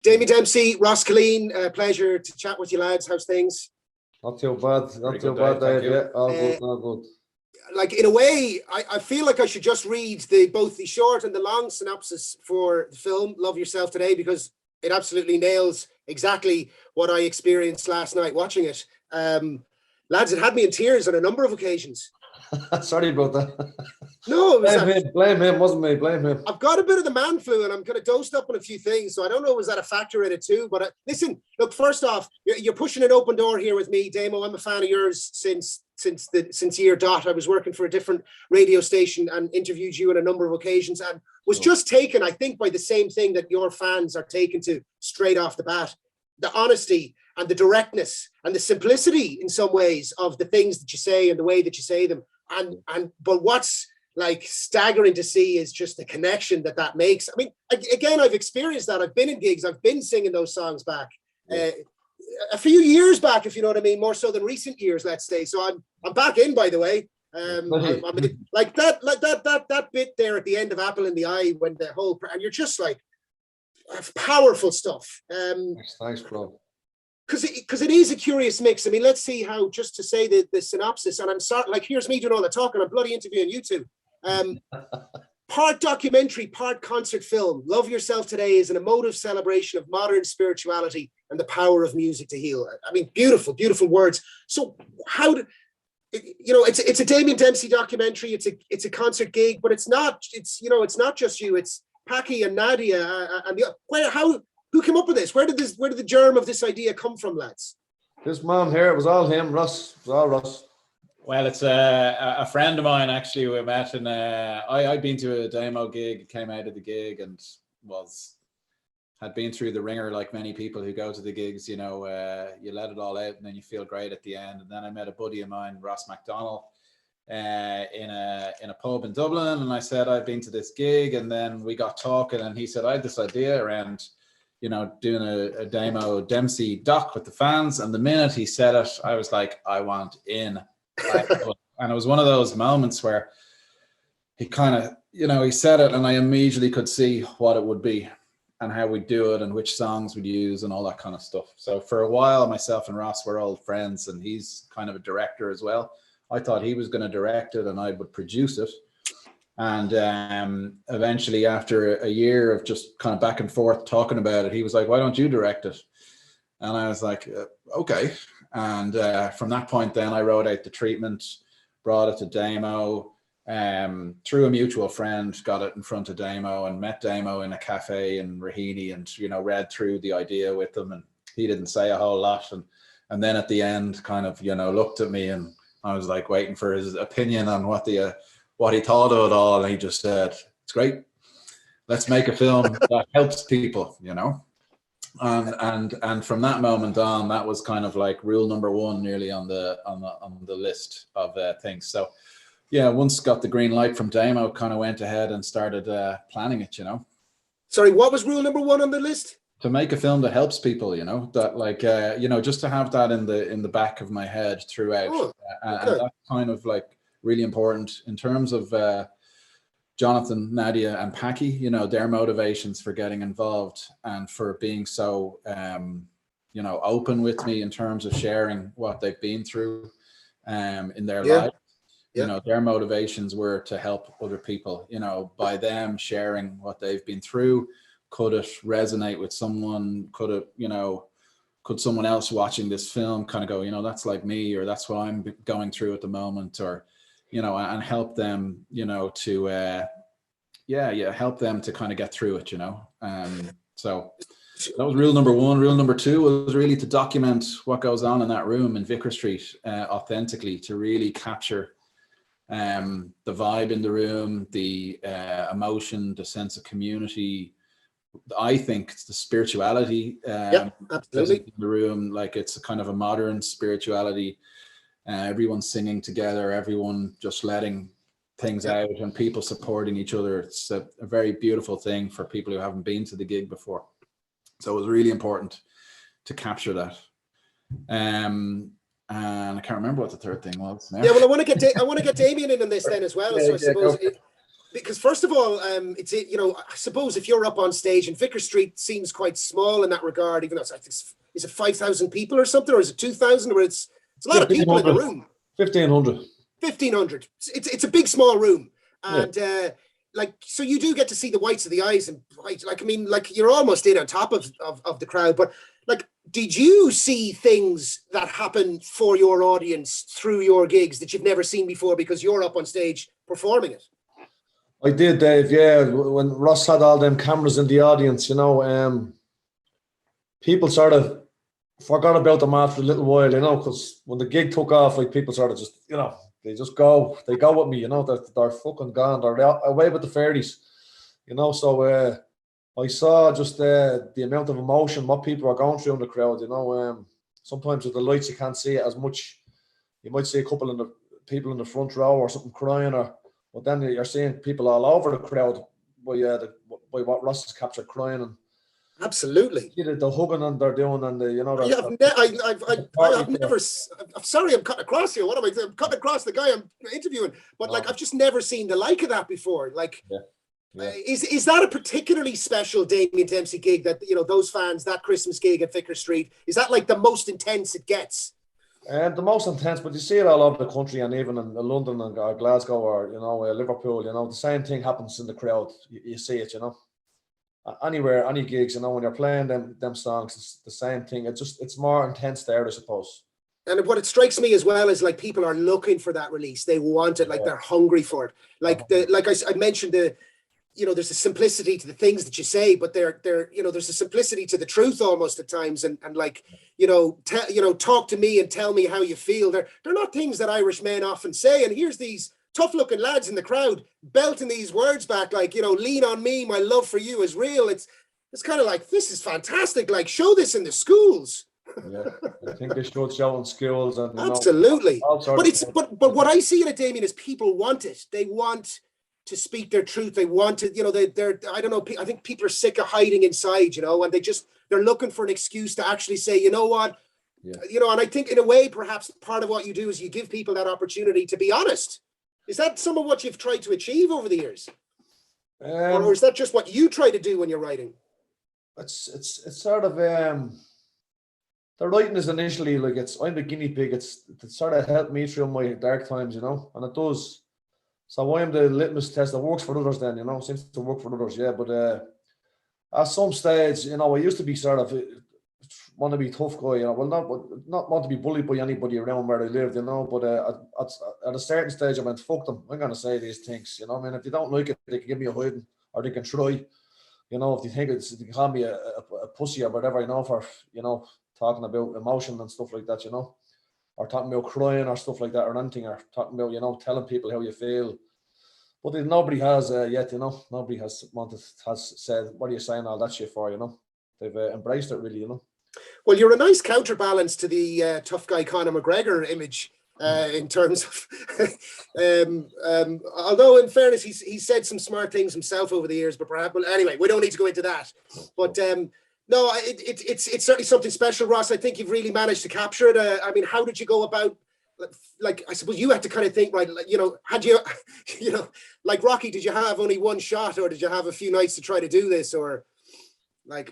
Damien Dempsey, Ross Killeen, pleasure to chat with you lads. How's things? Not too bad, Dave. Yeah, all good, all good. Like, in a way, I feel like I should just read both the short and the long synopsis for the film Love Yourself Today, because it absolutely nails exactly what I experienced last night watching it. Lads, it had me in tears on a number of occasions. Sorry about that. No, it was blame him, wasn't me, blame him. I've got a bit of the man flu and I'm kind of dosed up on a few things, so I don't know, was that a factor in it too? But listen, look, first off, you're pushing an open door here with me, Damo. I'm a fan of yours since year dot. I was working for a different radio station and interviewed you on a number of occasions and was just taken, I think, by the same thing that your fans are taken to straight off the bat. The honesty and the directness and the simplicity in some ways of the things that you say and the way that you say them. But what's like staggering to see is just the connection that makes. I mean, again, I've experienced that. I've been in gigs. I've been singing those songs back a few years back, if you know what I mean, more so than recent years, let's say. So I'm back in, by the way. I mean, like that bit there at the end of Apple in the Eye, when the whole, and you're just like, powerful stuff. Thanks, bro. Because it is a curious mix. I mean, let's see how, just to say the synopsis, and I'm sorry, like, here's me doing all the talking, I'm bloody interviewing you two. Part documentary, part concert film. Love Yourself Today is an emotive celebration of modern spirituality and the power of music to heal. I mean, beautiful, beautiful words. So how do, you know, it's a Damien Dempsey documentary, it's a concert gig, but it's not just you, it's Paki and Nadia, and who came up with this? Where did the germ of this idea come from, lads? This man here, it was all him, Russ. It was all Russ. Well, it's a friend of mine, actually. We met, and I'd been to a demo gig, came out of the gig, and had been through the ringer like many people who go to the gigs. You know, you let it all out, and then you feel great at the end. And then I met a buddy of mine, Ross McDonald, in a pub in Dublin, and I said I'd been to this gig, and then we got talking, and he said I had this idea around, you know, doing a Damo Dempsey doc with the fans. And the minute he said it, I was like, I want in. And it was one of those moments where he kind of, you know, he said it, and I immediately could see what it would be and how we'd do it and which songs we'd use and all that kind of stuff. So for a while, myself and Ross were old friends, and he's kind of a director as well. I thought he was going to direct it and I would produce it. And eventually, after a year of just kind of back and forth talking about it, he was like, why don't you direct it? And I was like, okay. And from that point, then I wrote out the treatment, brought it to Damo, through a mutual friend, got it in front of Damo, and met Damo in a cafe in Raheny, and, you know, read through the idea with him, and he didn't say a whole lot. And then at the end, kind of, you know, looked at me, and I was like waiting for his opinion on what he thought of it all, and he just said, it's great, let's make a film that helps people, you know. And from that moment on, that was kind of like rule number one, nearly on the list of things. So yeah, once got the green light from Damo, kind of went ahead and started planning it, you know. Sorry, what was rule number one on the list? To make a film that helps people, you know, that like, you know, just to have that in the back of my head throughout. Oh, okay. And that's kind of like really important in terms of Jonathan, Nadia, and Paki, you know, their motivations for getting involved and for being so, you know, open with me in terms of sharing what they've been through in their life. You know, their motivations were to help other people, you know, by them sharing what they've been through. Could it resonate with someone? Could it, you know, could someone else watching this film kind of go, you know, that's like me, or that's what I'm going through at the moment, or, you know, and help them, you know, to, help them to kind of get through it, you know. So that was rule number one. Rule number two was really to document what goes on in that room in Vicar Street authentically, to really capture the vibe in the room, the emotion, the sense of community. I think it's the spirituality absolutely in the room. Like, it's a kind of a modern spirituality. Everyone singing together, everyone just letting things out, and people supporting each other. It's a very beautiful thing for people who haven't been to the gig before. So it was really important to capture that. And I can't remember what the third thing was now. Yeah, well, I want to get Damien in on this then as well. So I suppose because first of all, it's, you know, I suppose if you're up on stage, and Vicar Street seems quite small in that regard, even though is it 5,000 people or something, or is it 2,000, or it's a lot of people in the room. 1,500. 1,500. It's a big small room, Yeah. and like, so you do get to see the whites of the eyes, and like, I mean, like, you're almost in on top of the crowd. But like, did you see things that happen for your audience through your gigs that you've never seen before because you're up on stage performing it? I did, Dave. Yeah, when Ross had all them cameras in the audience, you know, people sort of forgot about them after a little while, you know, because when the gig took off, like, people sort of just, you know, they go with me, you know, they're fucking gone, they're away with the fairies, you know. So I saw just the amount of emotion, what people are going through in the crowd, you know. Sometimes with the lights you can't see it as much. You might see a couple of the people in the front row or something crying, but then you're seeing people all over the crowd by what Ross has captured, crying. And absolutely, you know, the hugging and they're doing, and you know, I've never. I'm sorry, I'm cutting across here. What am I doing? I'm cutting across the guy I'm interviewing, but like, I've just never seen the like of that before. Like, is that a particularly special Damien Dempsey gig, that, you know, those fans, that Christmas gig at Vicar Street, is that like the most intense it gets? The most intense, but you see it all over the country, and even in London and Glasgow, or, you know, Liverpool, you know, the same thing happens in the crowd. You see it, you know. Anywhere, any gigs, you know, when you're playing them songs, it's the same thing. It's more intense there, I suppose. And what it strikes me as well is, like, people are looking for that release. They want it, like, they're hungry for it. Like I mentioned, you know, there's a simplicity to the things that you say, but they're you know, there's a simplicity to the truth almost at times, and like, you know, talk to me and tell me how you feel. They're not things that Irish men often say. And here's these tough-looking lads in the crowd belting these words back, like, you know, lean on me, my love for you is real. It's kind of like, this is fantastic. Like, show this in the schools. Yeah, I think they should show in schools, and absolutely. But what I see in it, Damien, is people want it. They want to speak their truth. They want to, you know, they're I don't know, I think people are sick of hiding inside, you know, and they're looking for an excuse to actually say, you know what, you know. And I think in a way, perhaps part of what you do is you give people that opportunity to be honest. Is that some of what you've tried to achieve over the years? Or is that just what you try to do when you're writing? It's sort of, the writing is initially, like, I'm the guinea pig. It sort of helped me through my dark times, you know, and it does. So I'm the litmus test that works for others then, you know, seems to work for others, yeah. But at some stage, you know, I used to be sort of want to be tough guy, you know, well, not want to be bullied by anybody around where I lived, you know, but at a certain stage I went, fuck them, I'm going to say these things, you know. I mean, if they don't like it, they can give me a hiding, or they can try, you know, if they think they can call me a pussy or whatever, you know, for, you know, talking about emotion and stuff like that, you know, or talking about crying or stuff like that, or anything, or talking about, you know, telling people how you feel. But nobody has yet, you know, nobody has said, what are you saying all that shit for, you know. They've embraced it, really, you know. Well, you're a nice counterbalance to the tough guy Conor McGregor image, in terms of, although in fairness, he's said some smart things himself over the years, but perhaps, well, anyway, we don't need to go into that. But no, it's certainly something special, Ross. I think you've really managed to capture it. I mean, how did you go about, like, I suppose you had to kind of think, right, you know, had you, you know, like Rocky, did you have only one shot, or did you have a few nights to try to do this, or like?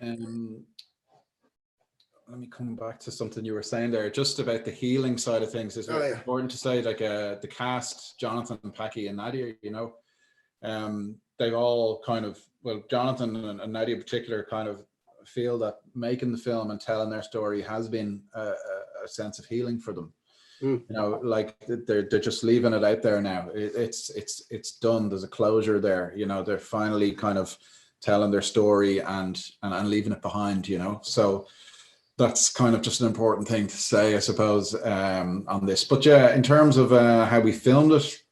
Let me come back to something you were saying there, just about the healing side of things. It's very important to say, like, the cast, Jonathan, Packy and Nadia, you know, they've all kind of, well, Jonathan and Nadia in particular kind of feel that making the film and telling their story has been a sense of healing for them. You know, like, they're just leaving it out there now. It's done. There's a closure there. You know, they're finally kind of telling their story and leaving it behind, you know. So that's kind of just an important thing to say, I suppose, on this. But yeah, in terms of how we filmed it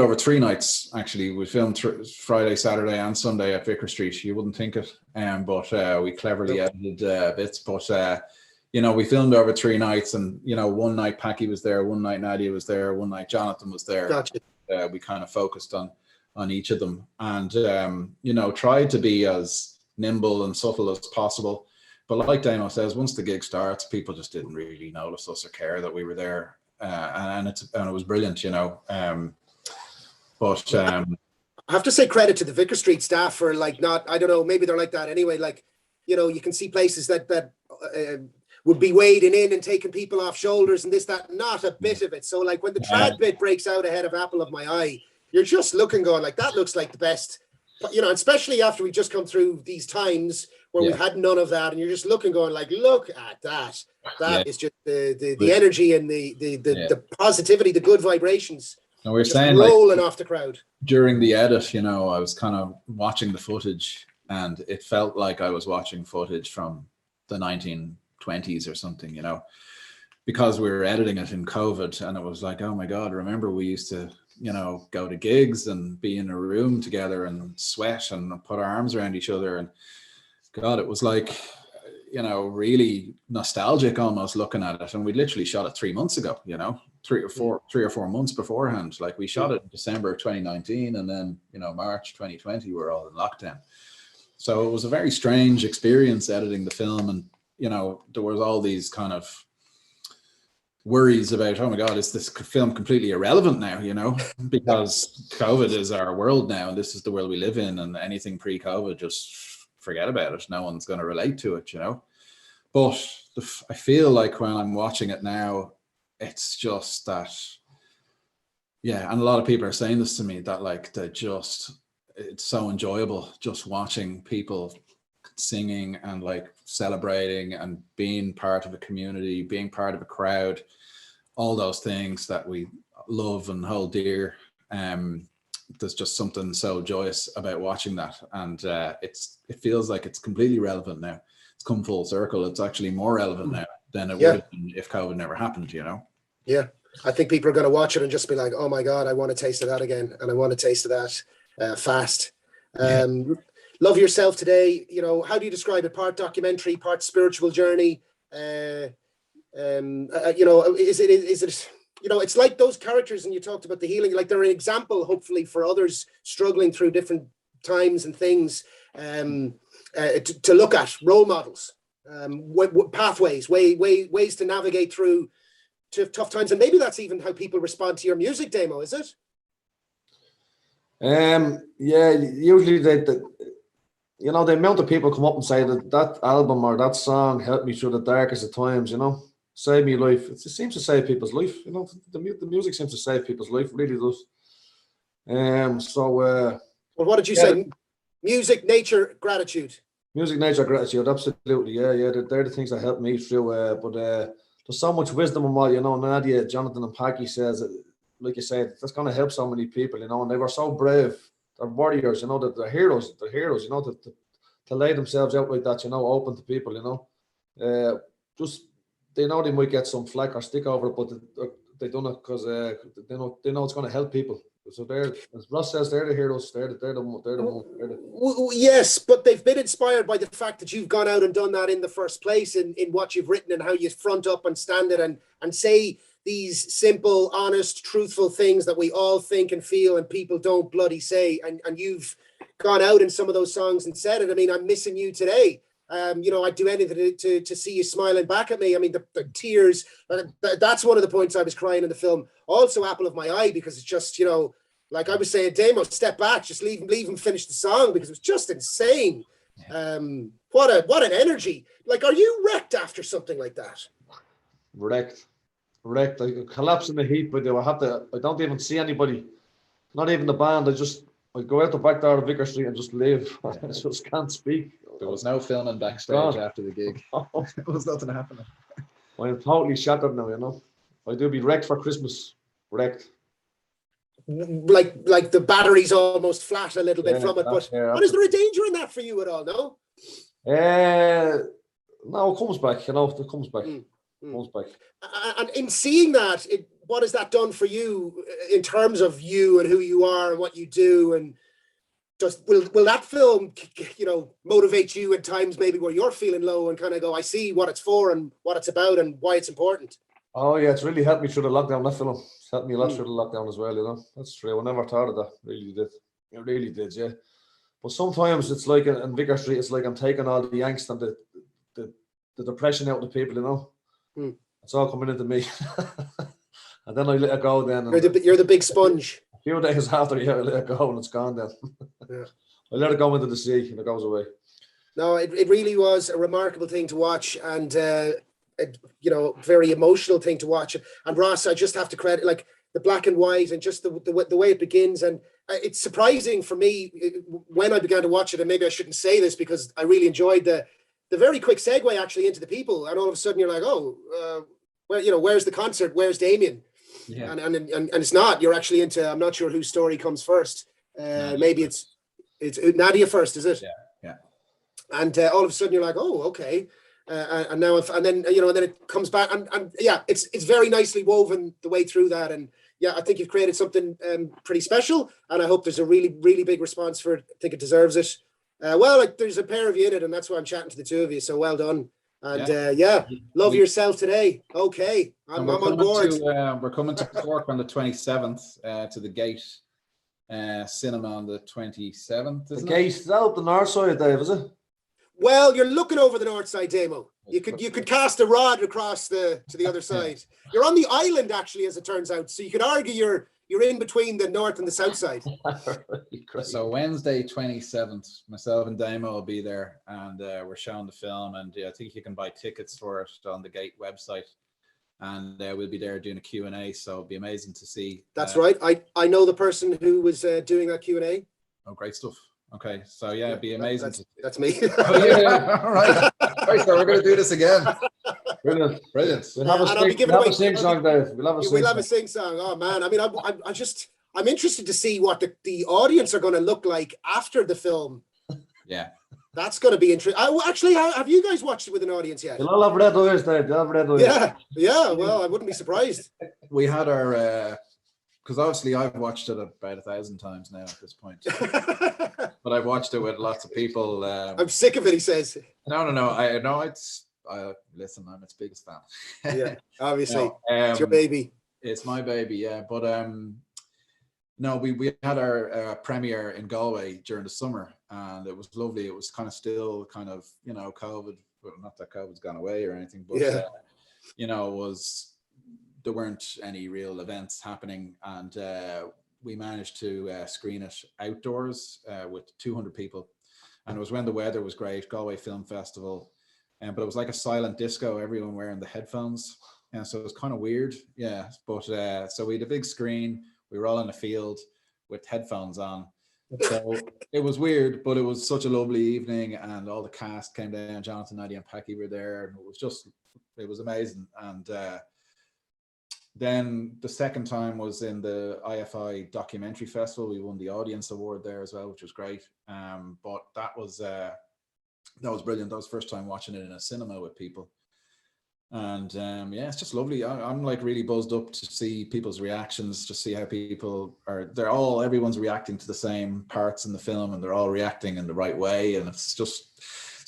over 3 nights, actually. We filmed Friday, Saturday and Sunday at Vicar Street. You wouldn't think it, but we cleverly edited bits. But, you know, we filmed over 3 nights, and, you know, one night Packy was there, one night Nadia was there, one night Jonathan was there. Gotcha. We kind of focused on each of them, and, you know, tried to be as nimble and subtle as possible. But like Damo says, once the gig starts, people just didn't really notice us or care that we were there, and it was brilliant, you know. But I have to say credit to the Vicar Street staff for like not, I don't know, maybe they're like that anyway. Like, you know, you can see places that would be wading in and taking people off shoulders and this, that, not a bit of it. So like when the trad bit breaks out ahead of Apple of My Eye, you're just looking going like, that looks like the best, you know, especially after we just come through these times where we've had none of that, and you're just looking going like, look at that. That is just the energy and the positivity, the good vibrations. And we're just saying rolling like, off the crowd. During the edit, you know, I was kind of watching the footage and it felt like I was watching footage from the 1920s or something, you know, because we were editing it in COVID, and it was like, oh my God, remember we used to, you know, go to gigs and be in a room together and sweat and put our arms around each other. And God, it was like, you know, really nostalgic almost looking at it. And we literally shot it 3 months ago, you know, 3 or 4 months beforehand. Like we shot it in December 2019, and then, you know, March 2020, we're all in lockdown. So it was a very strange experience editing the film. And, you know, there was all these kind of worries about, oh my God, is this film completely irrelevant now, you know, because COVID is our world now, and this is the world we live in, and anything pre-COVID, just forget about it. No one's going to relate to it, you know. But I feel like when I'm watching it now, it's just that, yeah, and a lot of people are saying this to me, that like it's so enjoyable just watching people singing and like celebrating and being part of a community, being part of a crowd, all those things that we love and hold dear. There's just something so joyous about watching that, and it feels like it's completely relevant now. It's come full circle. It's actually more relevant now than it would have been if COVID never happened, you know. Yeah, I think people are going to watch it and just be like, oh my God, I want a taste of that again, and I want a taste of that fast. Love Yourself Today, you know, how do you describe it? Part documentary, part spiritual journey. You know, is it you know, it's like those characters, and you talked about the healing, like they're an example, hopefully, for others struggling through different times and things, to look at, role models, pathways, ways to navigate through tough times. And maybe that's even how people respond to your music, Damo, is it? Yeah, usually you know, the amount of people come up and say that album or that song helped me through the darkest of times, you know, saved me life. It seems to save people's life, you know. The music seems to save people's life, really does. Well, what did you say? Music, nature, gratitude. Music, nature, gratitude, absolutely. Yeah. They're the things that help me through. But there's so much wisdom in what, you know, Nadia, Jonathan, and Packy says. Like you said, that's going to help so many people, you know. And they were so brave. They're warriors, you know. That they're heroes. They're heroes, you know. To lay themselves out like that, you know, open to people, you know. Just they know they might get some flack or stick over it, but they done it because they know it's going to help people. So they're, as Ross says, they're the heroes. They're the yes, but they've been inspired by the fact that you've gone out and done that in the first place, in what you've written and how you front up and stand it and say these simple, honest, truthful things that we all think and feel and people don't bloody say. And you've gone out in some of those songs and said it. I mean, I'm missing you today. You know, I'd do anything to see you smiling back at me. I mean, the tears, that's one of the points I was crying in the film. Also, Apple of My Eye, because it's just, you know, like I was saying, Damo, step back, just leave him finish the song, because it was just insane. What an energy. Like, are you wrecked after something like that? Wrecked. I collapse in the heat, but I don't even see anybody, not even the band. I go out the back door of Vicar Street and just leave. I just can't speak. There was no filming backstage after the gig. There was nothing happening. I'm totally shattered now, you know. I do be wrecked for Christmas. Wrecked. Like the battery's almost flat a little bit from it. But is there a danger in that for you at all? No? No, it comes back, you know. It comes back. Comes back. And in seeing that, what has that done for you in terms of you and who you are and what you do? And just will that film, you know, motivate you at times maybe where you're feeling low and kind of go, I see what it's for and what it's about and why it's important? Oh yeah, it's really helped me through the lockdown. That film helped me a lot through the lockdown as well, you know. That's true. I never thought of that. Really did. It really did, yeah. But sometimes it's like in Vicar Street, it's like I'm taking all the angst and the depression out of the people, you know. It's all coming into me. And then I let it go then. You're the big sponge. few days after, yeah, I let it go and it's gone then. Yeah. I let it go into the sea and it goes away. No, it really was a remarkable thing to watch, and you know, very emotional thing to watch. And Ross, I just have to credit like the black and white and just the way it begins. And it's surprising for me when I began to watch it, and maybe I shouldn't say this because I really enjoyed the very quick segue actually into the people, and all of a sudden you're like, oh, where, you know, where's the concert? Where's Damien? Yeah. And it's not. You're actually into. I'm not sure whose story comes first. Maybe first. it's Nadia first, is it? Yeah. Yeah. And all of a sudden you're like, oh, okay. And now, and then, you know, and then it comes back, and yeah, it's very nicely woven the way through that. And yeah, I think you've created something pretty special, and I hope there's a really, really big response for it. I think it deserves it. Well, like there's a pair of you in it, and that's why I'm chatting to the two of you. So well done. And yeah, love yourself today. Okay, I'm on board. We're coming to Cork on the 27th to the Gate Cinema on the 27th. The Gate, is that up the north side, Dave, is it? Well, you're looking over the north side, Damo. You could cast a rod across to the other side. You're on the island, actually, as it turns out. So you could argue you're in between the north and the south side. So Wednesday, 27th, myself and Damo will be there, and we're showing the film. And I think you can buy tickets for it on the Gate website. And we'll be there doing a Q&A. So it'll be amazing to see. That's right. I know the person who was doing that Q&A. Oh, great stuff. Okay, so yeah, it'd be amazing. That's me. Oh, yeah. All right. Right, so we're going to do this again. Brilliant. We'll have a sing song, Dave. We'll have a sing song. Oh man, I mean, I'm interested to see what the audience are going to look like after the film. Yeah, that's going to be interesting. Actually, have you guys watched it with an audience yet? You'll all have red eyes, Dave. You'll have red eyes. Yeah. Well, I wouldn't be surprised. We had our. Because obviously I've watched it about 1,000 times now at this point. But I've watched it with lots of people. I'm sick of it, he says. No. I know listen, I'm its biggest fan. Yeah, obviously. It's your baby. It's my baby, yeah. But no, we had our premiere in Galway during the summer, and it was lovely. It was kind of still kind of, you know, COVID, well, not that COVID's gone away or anything, but you know, there weren't any real events happening, and we managed to screen it outdoors with 200 people, and it was when the weather was great. Galway Film Festival, but it was like a silent disco, everyone wearing the headphones, and so it was kind of weird. Yeah, but so we had a big screen, we were all in a field with headphones on, so it was weird, but it was such a lovely evening, and all the cast came down. Jonathan, Nadia and Packy were there, and it was amazing. And then the second time was in the IFI Documentary Festival. We won the Audience Award there as well, which was great. But that was brilliant. That was the first time watching it in a cinema with people. And yeah, it's just lovely. I'm like really buzzed up to see people's reactions, to see how people are. Everyone's reacting to the same parts in the film, and they're all reacting in the right way. And it's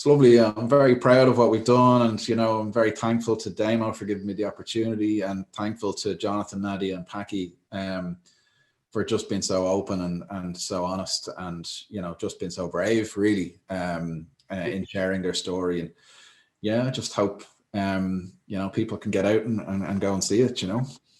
lovely. I'm very proud of what we've done, and you know, I'm very thankful to Damo for giving me the opportunity, and thankful to Jonathan, Nadia, and Packy for just being so open and so honest, and you know, just being so brave, really, in sharing their story. And yeah, I just hope you know, people can get out and go and see it. You know.